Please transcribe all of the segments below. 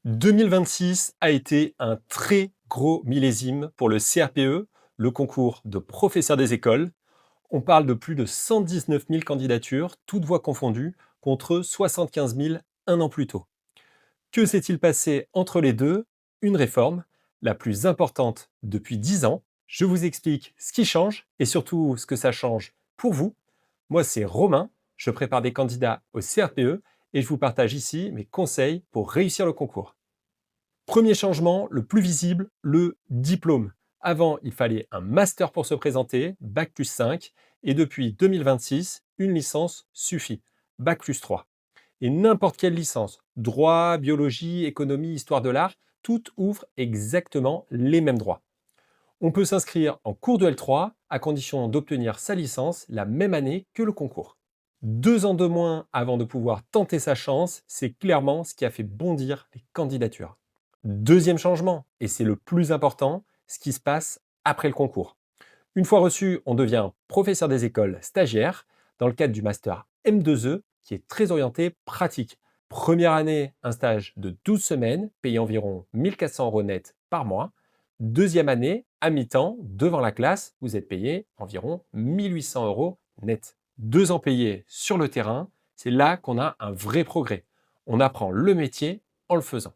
2026 a été un très gros millésime pour le CRPE, le concours de professeurs des écoles. On parle de plus de 119 000 candidatures, toutes voies confondues, contre 75 000 un an plus tôt. Que s'est-il passé entre les deux? Une réforme, la plus importante depuis 10 ans. Je vous explique ce qui change et surtout ce que ça change pour vous. Moi, c'est Romain, je prépare des candidats au CRPE et je vous partage ici mes conseils pour réussir le concours. Premier changement, le plus visible, le diplôme. Avant, il fallait un master pour se présenter, Bac plus 5, et depuis 2026, une licence suffit, Bac plus 3. Et n'importe quelle licence, droit, biologie, économie, histoire de l'art, toutes ouvrent exactement les mêmes droits. On peut s'inscrire en cours de L3 à condition d'obtenir sa licence la même année que le concours. 2 ans de moins avant de pouvoir tenter sa chance, c'est clairement ce qui a fait bondir les candidatures. Deuxième changement, et c'est le plus important, ce qui se passe après le concours. Une fois reçu, on devient professeur des écoles stagiaire dans le cadre du master M2E qui est très orienté pratique. Première année, un stage de 12 semaines, payé environ 1400 € net par mois. Deuxième année, à mi-temps, devant la classe, vous êtes payé environ 1800 € net. 2 ans payés sur le terrain, c'est là qu'on a un vrai progrès. On apprend le métier en le faisant.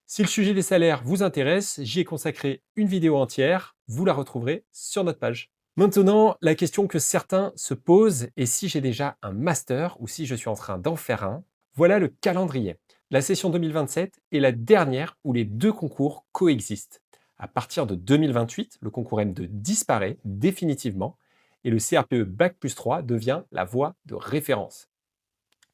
Si le sujet des salaires vous intéresse, j'y ai consacré une vidéo entière, vous la retrouverez sur notre page. Maintenant, la question que certains se posent est si j'ai déjà un master ou si je suis en train d'en faire un. Voilà le calendrier. La session 2027 est la dernière où les deux concours coexistent. À partir de 2028, le concours M2 disparaît définitivement et le CRPE Bac plus 3 devient la voie de référence.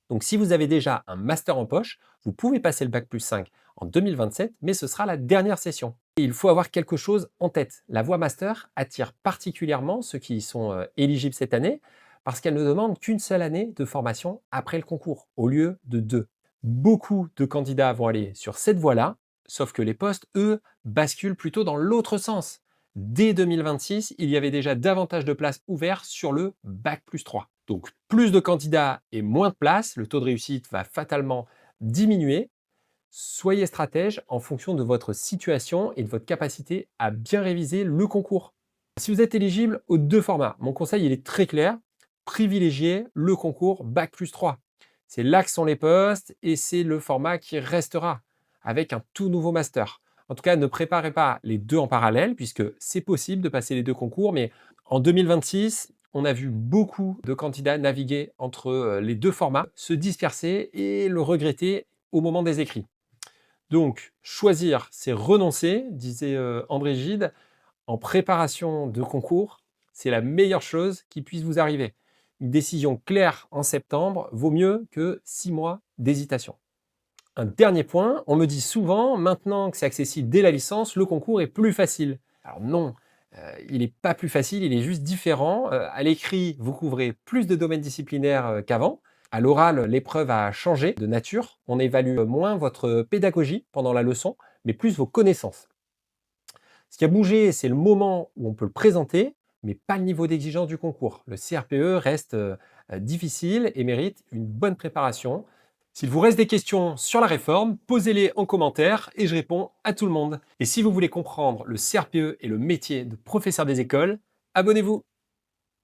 Donc si vous avez déjà un master en poche, vous pouvez passer le Bac plus 5 en 2027, mais ce sera la dernière session. Et il faut avoir quelque chose en tête. La voie master attire particulièrement ceux qui y sont éligibles cette année parce qu'elle ne demande qu'une seule année de formation après le concours, au lieu de 2. Beaucoup de candidats vont aller sur cette voie-là, sauf que les postes, eux, basculent plutôt dans l'autre sens. Dès 2026, il y avait déjà davantage de places ouvertes sur le Bac plus 3. Donc plus de candidats et moins de places, le taux de réussite va fatalement diminuer. Soyez stratège en fonction de votre situation et de votre capacité à bien réviser le concours. Si vous êtes éligible aux deux formats, mon conseil il est très clair, privilégiez le concours Bac plus 3. C'est là que sont les postes et c'est le format qui restera avec un tout nouveau master. En tout cas, ne préparez pas les deux en parallèle puisque c'est possible de passer les deux concours, mais en 2026, on a vu beaucoup de candidats naviguer entre les deux formats, se disperser et le regretter au moment des écrits. Donc, choisir, c'est renoncer, disait André Gide. En préparation de concours, c'est la meilleure chose qui puisse vous arriver. Une décision claire en septembre vaut mieux que 6 mois d'hésitation. Un dernier point, on me dit souvent, maintenant que c'est accessible dès la licence, le concours est plus facile. Alors non, il n'est pas plus facile, il est juste différent. À l'écrit, vous couvrez plus de domaines disciplinaires qu'avant. À l'oral, l'épreuve a changé de nature. On évalue moins votre pédagogie pendant la leçon, mais plus vos connaissances. Ce qui a bougé, c'est le moment où on peut le présenter, mais pas le niveau d'exigence du concours. Le CRPE reste difficile et mérite une bonne préparation. S'il vous reste des questions sur la réforme, posez-les en commentaire et je réponds à tout le monde. Et si vous voulez comprendre le CRPE et le métier de professeur des écoles, abonnez-vous.